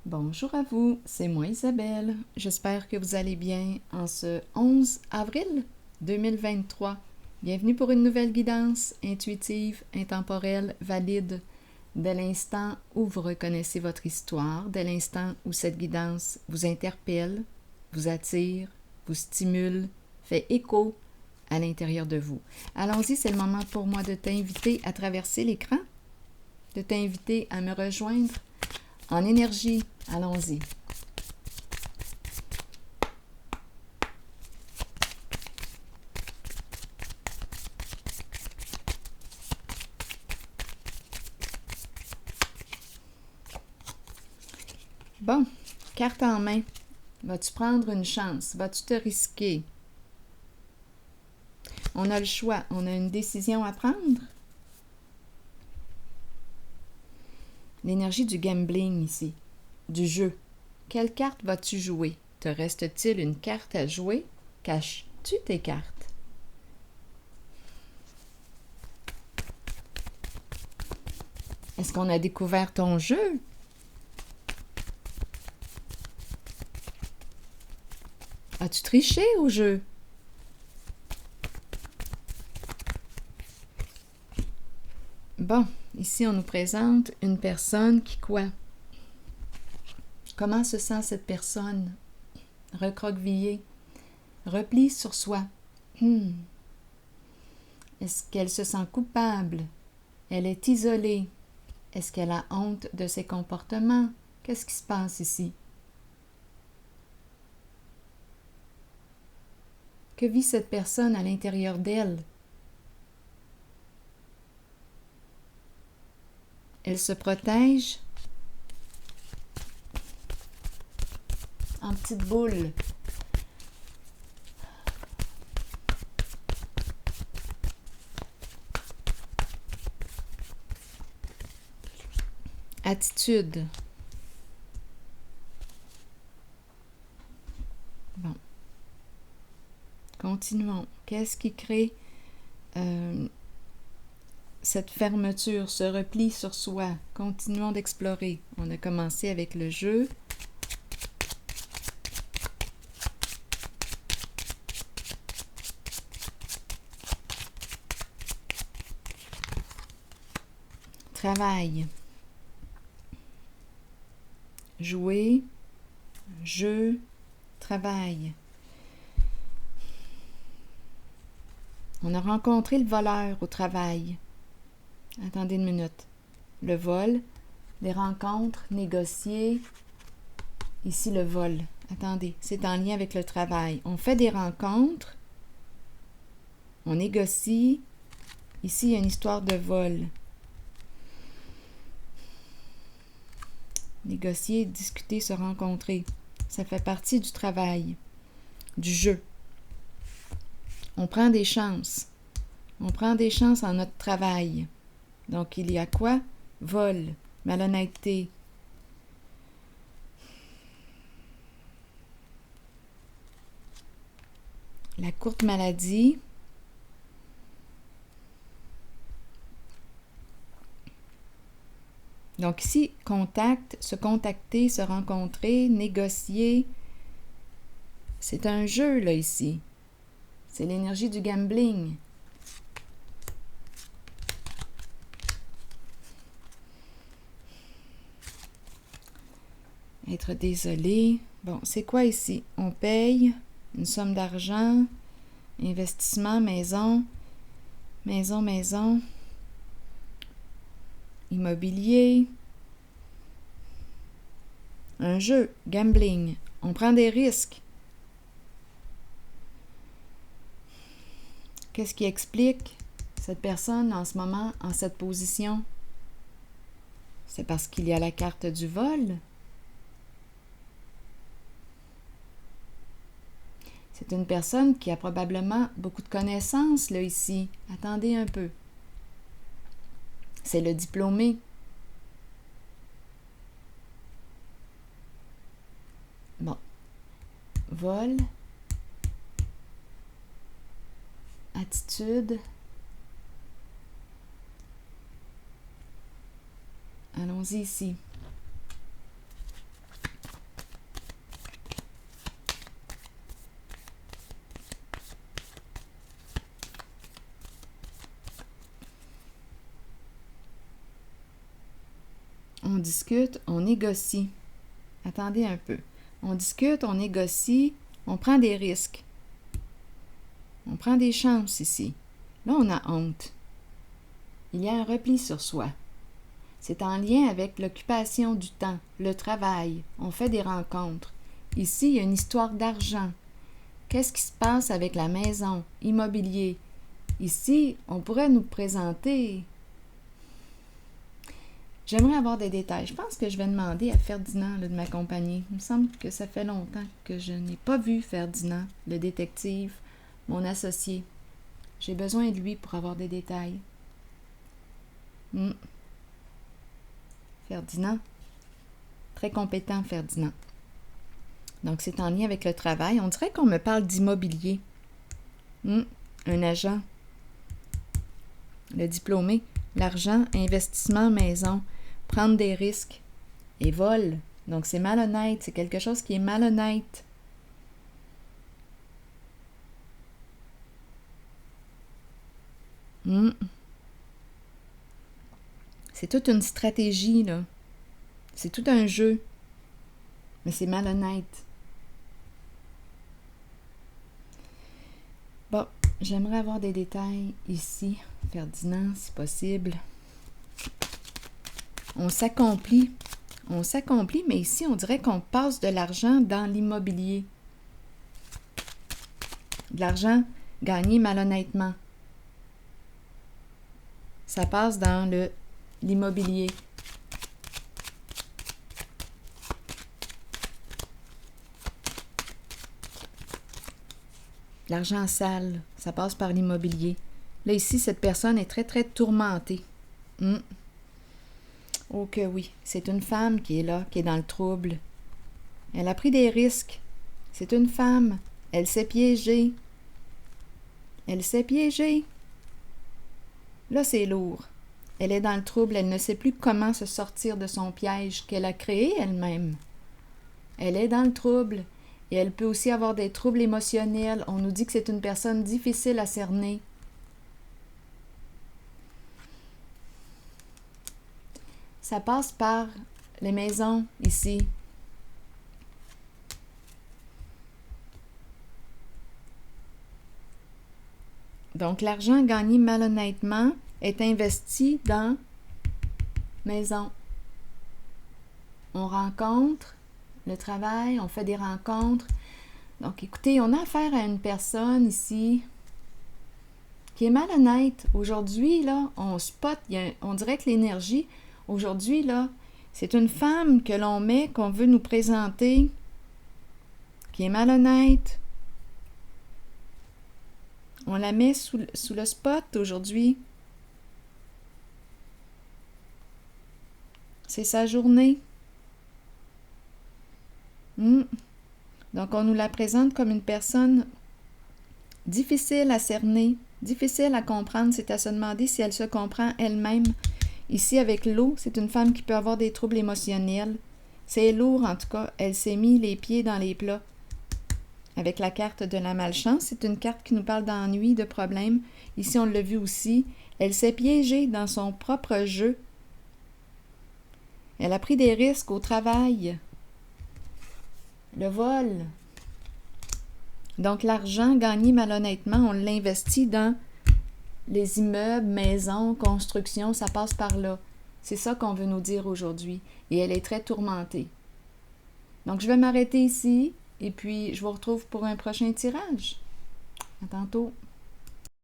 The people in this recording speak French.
Bonjour à vous, c'est moi Isabelle. J'espère que vous allez bien en ce 11 avril 2023. Bienvenue pour une nouvelle guidance intuitive, intemporelle, valide. Dès l'instant où vous reconnaissez votre histoire, dès l'instant où cette guidance vous interpelle, vous attire, vous stimule, fait écho à l'intérieur de vous. Allons-y, c'est le moment pour moi de t'inviter à traverser l'écran, de t'inviter à me rejoindre en énergie. Allons-y. Bon, carte en main. Vas-tu prendre une chance? Vas-tu te risquer? On a le choix. On a une décision à prendre. L'énergie du gambling ici, du jeu. Quelle carte vas-tu jouer? Te reste-t-il une carte à jouer? Caches-tu tes cartes? Est-ce qu'on a découvert ton jeu? As-tu triché au jeu? Bon, ici on nous présente une personne qui quoi? Comment se sent cette personne? Recroquevillée, replie sur soi. Est-ce qu'elle se sent coupable? Elle est isolée. Est-ce qu'elle a honte de ses comportements? Qu'est-ce qui se passe ici? Que vit cette personne à l'intérieur d'elle? Elle se protège en petite boule. Attitude. Bon. Continuons. Qu'est-ce qui crée cette fermeture, ce repli sur soi? Continuons d'explorer. On a commencé avec le jeu. Travail. Jouer, jeu, travail. On a rencontré le voleur au travail. Attendez une minute. Le vol, les rencontres, négocier. Ici, le vol. Attendez, c'est en lien avec le travail. On fait des rencontres. On négocie. Ici, il y a une histoire de vol. Négocier, discuter, se rencontrer. Ça fait partie du travail, du jeu. On prend des chances. On prend des chances en notre travail. Donc, il y a quoi? Vol, malhonnêteté. La courte maladie. Donc ici, contact, se contacter, se rencontrer, négocier. C'est un jeu, là, ici. C'est l'énergie du gambling. Être désolé. Bon, c'est quoi ici? On paye une somme d'argent, investissement, maison, immobilier. Un jeu, gambling. On prend des risques. Qu'est-ce qui explique cette personne en ce moment, en cette position? C'est parce qu'il y a la carte du vol. C'est une personne qui a probablement beaucoup de connaissances, là, ici. Attendez un peu. C'est le diplômé. Bon. Vol. Attitude. Allons-y ici. discute, on négocie. Attendez un peu. On discute, on négocie, on prend des risques. On prend des chances ici. Là, on a honte. Il y a un repli sur soi. C'est en lien avec l'occupation du temps, le travail. On fait des rencontres. Ici, il y a une histoire d'argent. Qu'est-ce qui se passe avec la maison, immobilier? Ici, on pourrait nous présenter... J'aimerais avoir des détails. Je pense que je vais demander à Ferdinand là, de m'accompagner. Il me semble que ça fait longtemps que je n'ai pas vu Ferdinand, le détective, mon associé. J'ai besoin de lui pour avoir des détails. Ferdinand. Très compétent, Ferdinand. Donc, c'est en lien avec le travail. On dirait qu'on me parle d'immobilier. Un agent. Le diplômé. L'argent, investissement, maison. Prendre des risques. Et vol. Donc, c'est malhonnête. C'est quelque chose qui est malhonnête. C'est toute une stratégie, là. C'est tout un jeu. Mais c'est malhonnête. Bon, j'aimerais avoir des détails ici, Ferdinand, si possible. On s'accomplit, mais ici, on dirait qu'on passe de l'argent dans l'immobilier. De l'argent gagné malhonnêtement. Ça passe dans l'immobilier. L'argent sale, ça passe par l'immobilier. Là, ici, cette personne est très, très tourmentée. Oh que oui, c'est une femme qui est là, qui est dans le trouble. Elle a pris des risques. C'est une femme. Elle s'est piégée. Elle s'est piégée. Là, c'est lourd. Elle est dans le trouble. Elle ne sait plus comment se sortir de son piège qu'elle a créé elle-même. Elle est dans le trouble. Et elle peut aussi avoir des troubles émotionnels. On nous dit que c'est une personne difficile à cerner. Ça passe par les maisons ici. Donc, l'argent gagné malhonnêtement est investi dans maison. On rencontre le travail, on fait des rencontres. Donc, écoutez, on a affaire à une personne ici qui est malhonnête. Aujourd'hui, là, on spot, on dirait que l'énergie, aujourd'hui, là, c'est une femme que l'on met, qu'on veut nous présenter, qui est malhonnête. On la met sous le spot aujourd'hui. C'est sa journée. Donc, on nous la présente comme une personne difficile à cerner, difficile à comprendre. C'est à se demander si elle se comprend elle-même. Ici, avec l'eau, c'est une femme qui peut avoir des troubles émotionnels. C'est lourd, en tout cas. Elle s'est mis les pieds dans les plats. Avec la carte de la malchance, c'est une carte qui nous parle d'ennui, de problèmes. Ici, on l'a vu aussi. Elle s'est piégée dans son propre jeu. Elle a pris des risques au travail. Le vol. Donc, l'argent gagné malhonnêtement, on l'investit dans les immeubles, maisons, constructions, ça passe par là. C'est ça qu'on veut nous dire aujourd'hui. Et elle est très tourmentée. Donc, je vais m'arrêter ici et puis je vous retrouve pour un prochain tirage. À tantôt.